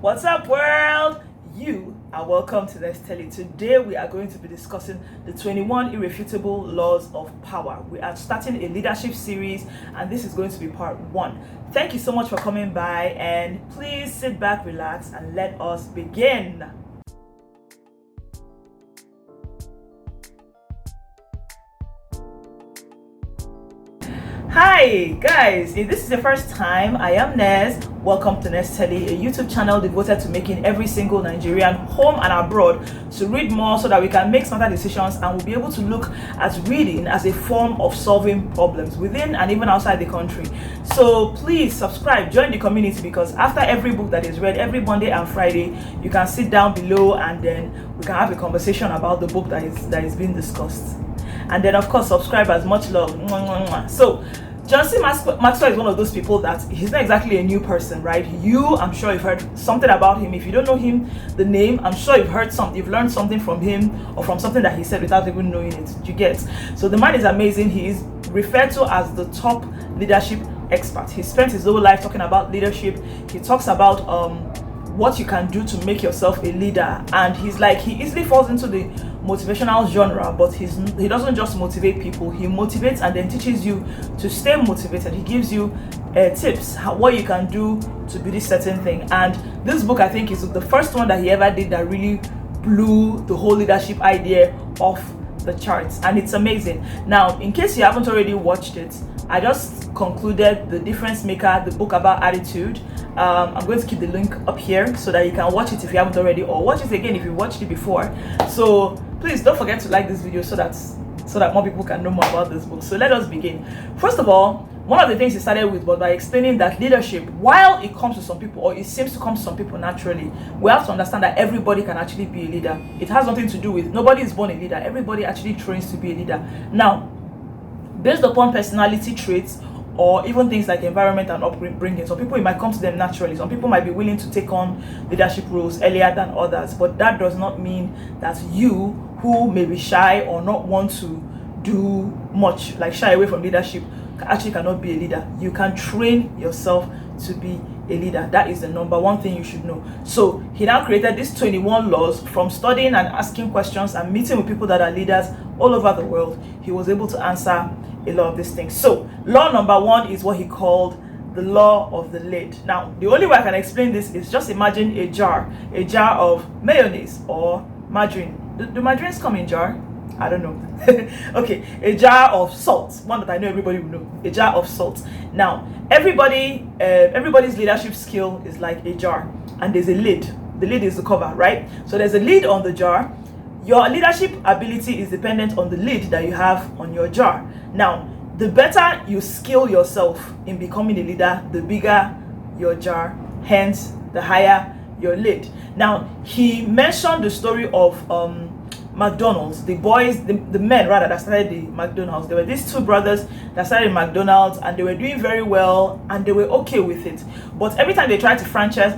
What's up, world? You are welcome to Let's Tell It. Today we are going to be discussing the 21 irrefutable laws of power. We are starting a leadership series, and this is going to be part 1. Thank you so much for coming by, and please sit back, relax, and let us begin. Hi guys, if this is the first time, I am Nez. Welcome to Nez Telly, a YouTube channel devoted to making every single Nigerian, home and abroad, to read more so that we can make smarter decisions, and we'll be able to look at reading as a form of solving problems within and even outside the country. So please subscribe, join the community, because after every book that is read, every Monday and Friday, you can sit down below and then we can have a conversation about the book that is being discussed. And then of course subscribe, as much love. So Maxwell is one of those people that he's not exactly a new person, right? I'm sure you've heard something about him. If you don't know him, the name, I'm sure you've learned something from him or from something that he said without even knowing it. You get? So the man is amazing. He is referred to as the top leadership expert. He spent his whole life talking about leadership. He talks about what you can do to make yourself a leader, and he easily falls into the motivational genre, but he doesn't just motivate people. He motivates and then teaches you to stay motivated. He gives you tips what you can do to be this certain thing. And this book, I think, is the first one that he ever did that really blew the whole leadership idea off the charts, and it's amazing. Now, in case you haven't already watched it, I just concluded The Difference Maker, the book about attitude. I'm going to keep the link up here so that you can watch it if you haven't already, or watch it again if you watched it before. So please don't forget to like this video so that more people can know more about this book. So let us begin. First of all, one of the things he started with was by explaining that leadership, while it comes to some people, or it seems to come to some people naturally, we have to understand that everybody can actually be a leader. It has nothing to do with, nobody is born a leader. Everybody actually trains to be a leader. Now, based upon personality traits or even things like environment and upbringing, some people, it might come to them naturally. Some people might be willing to take on leadership roles earlier than others, but that does not mean that you, who may be shy or not want to do much, like shy away from leadership, actually cannot be a leader. You can train yourself to be a leader. That is the number one thing you should know. So he now created these 21 laws from studying and asking questions and meeting with people that are leaders all over the world. He was able to answer a lot of these things. So law number 1 is what he called the law of the lid. Now, the only way I can explain this is just imagine a jar of mayonnaise or margarine. Do margarines come in jar? I don't know. Okay, a jar of salt, one that I know everybody will know, a jar of salt. Now, everybody's leadership skill is like a jar, and there's a lid. The lid is the cover, right? So there's a lid on the jar. Your leadership ability is dependent on the lid that you have on your jar. Now, the better you skill yourself in becoming a leader, the bigger your jar, hence the higher your lid. Now, he mentioned the story of McDonald's, the men rather, that started the McDonald's. There were these two brothers that started McDonald's, and they were doing very well and they were okay with it. But every time they tried to franchise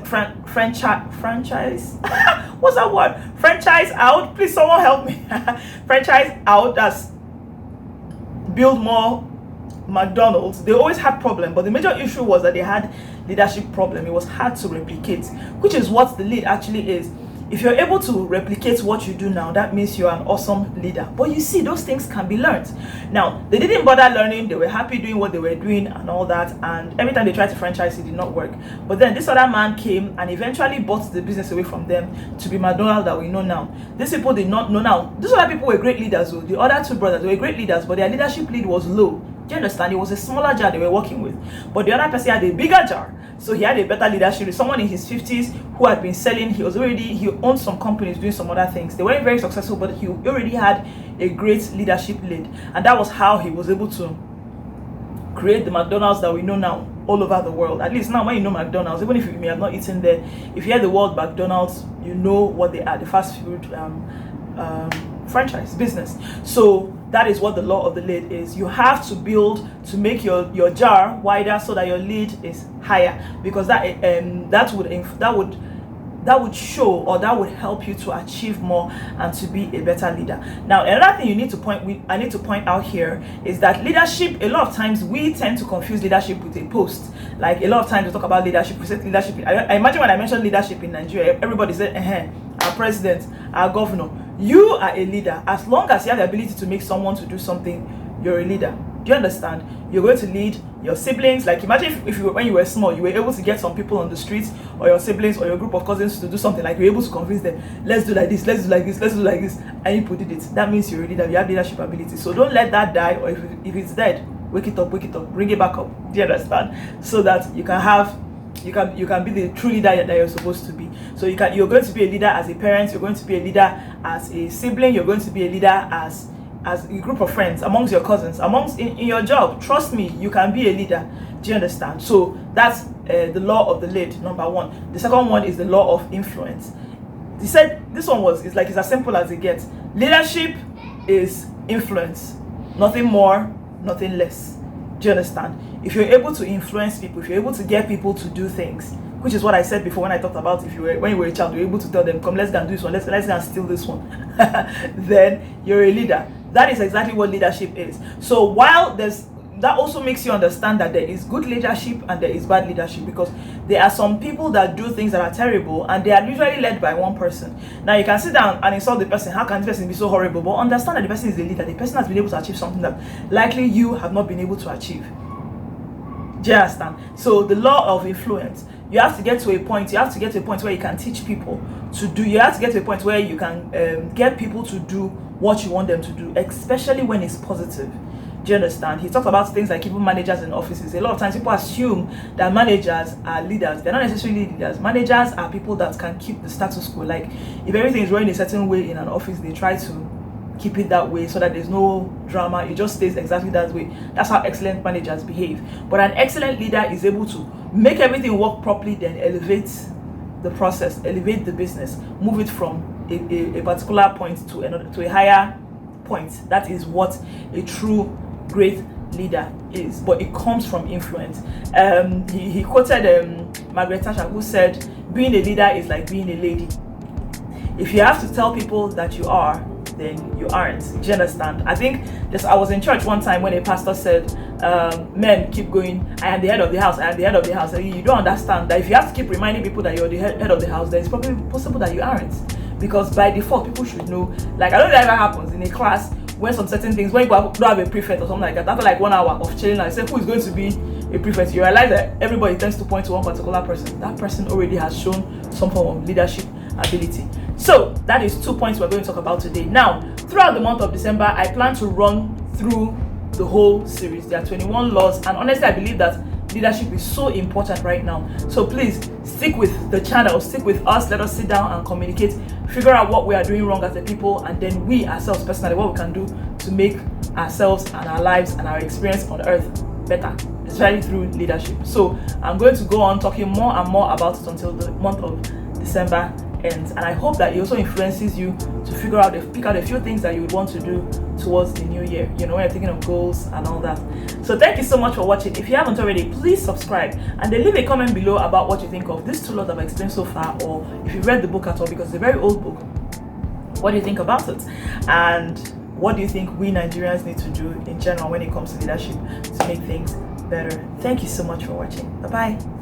what's that word? Franchise out? Please, someone help me. Franchise out, that's build more McDonald's. They always had problem, but the major issue was that they had leadership problem. It was hard to replicate, which is what the lead actually is. If you're able to replicate what you do now, that means you're an awesome leader. But you see, those things can be learned. Now, they didn't bother learning. They were happy doing what they were doing and all that. And every time they tried to franchise, it did not work. But then this other man came and eventually bought the business away from them to be McDonald's that we know now. These people did not know now. These other people were great leaders. The other two brothers, they were great leaders, but their leadership lead was low. Do you understand? It was a smaller jar they were working with. But the other person had a bigger jar. So he had a better leadership. Someone in his 50s who had been selling, he owned some companies doing some other things. They weren't very successful, but he already had a great leadership lead. And that was how he was able to create the McDonald's that we know now all over the world. At least now when you know McDonald's, even if you may have not eaten there, if you hear the word McDonald's, you know what they are, the fast food franchise business. So that is what the law of the lid is. You have to build to make your jar wider so that your lid is higher, because that would that would show, or that would help you to achieve more and to be a better leader. Now, another thing I need to point out here is that leadership, a lot of times we tend to confuse leadership with a post. Like a lot of times we talk about leadership, we say leadership. I imagine when I mentioned leadership in Nigeria, everybody said, our president, our governor. You are a leader. As long as you have the ability to make someone to do something, you're a leader. Do you understand? You're going to lead your siblings. Like imagine if when you were small, you were able to get some people on the streets, or your siblings or your group of cousins, to do something. Like you're able to convince them, let's do like this, let's do like this, let's do like this, and you did it. That means you're a leader. You have leadership ability. So don't let that die, or if it's dead, wake it up, bring it back up. Do you understand? So that you can be the true leader that you're supposed to be. So you're going to be a leader as a parent, you're going to be a leader as a sibling, you're going to be a leader as a group of friends, amongst your cousins, in your job. Trust me, you can be a leader. Do you understand? So that's the law of the lead, number one. The second one is the law of influence. He said this one it's as simple as it gets. Leadership is influence, nothing more, nothing less. Do you understand? If you're able to influence people, if you're able to get people to do things, which is what I said before when I talked about when you were a child, you're able to tell them, come, let's go and do this one, let's go and steal this one, then you're a leader. That is exactly what leadership is. So while that also makes you understand that there is good leadership and there is bad leadership, because there are some people that do things that are terrible and they are usually led by one person. Now you can sit down and insult the person. How can this person be so horrible? But understand that the person is the leader. The person has been able to achieve something that likely you have not been able to achieve. Do you understand? So the law of influence, you have to get to a point where you can teach people to do. You have to get to a point where you can get people to do what you want them to do, especially when it's positive. Do you understand? He talks about things like even managers in offices. A lot of times people assume that managers are leaders. They're not necessarily leaders. Managers are people that can keep the status quo. Like if everything is running a certain way in an office, they try to keep it that way so that there's no drama. It just stays exactly that way. That's how excellent managers behave. But an excellent leader is able to make everything work properly, then elevate the process, elevate the business, move it from a particular point to a higher point. That is what a true great leader is. But it comes from influence. He quoted Margaret Thatcher, who said, being a leader is like being a lady. If you have to tell people that you are, then you aren't. Do you understand? I think I was in church one time when a pastor said, men keep going, I am the head of the house, I am the head of the house. And you don't understand that if you have to keep reminding people that you're the head of the house, then it's probably possible that you aren't. Because by default, people should know. Like, I don't know if that ever happens in a class when some certain things, when you don't have a prefect or something like that, after like 1 hour of chilling, I say, who is going to be a prefect? You realize that everybody tends to point to one particular person. That person already has shown some form of leadership ability. So that is 2 points we're going to talk about today. Now, throughout the month of December, I plan to run through the whole series. There are 21 laws, and honestly, I believe that leadership is so important right now. So please stick with the channel, stick with us. Let us sit down and communicate, figure out what we are doing wrong as a people, and then we ourselves personally, what we can do to make ourselves and our lives and our experience on earth better, especially through leadership. So I'm going to go on talking more and more about it until the month of December ends, and I hope that it also influences you to pick out a few things that you would want to do towards the new year, when you're thinking of goals and all that. So thank you so much for watching. If you haven't already, please subscribe and then leave a comment below about what you think of these 2 laws I've explained so far, or if you've read the book at all, because it's a very old book. What do you think about it? And what do you think we Nigerians need to do in general when it comes to leadership to make things better? Thank you so much for watching. Bye-bye.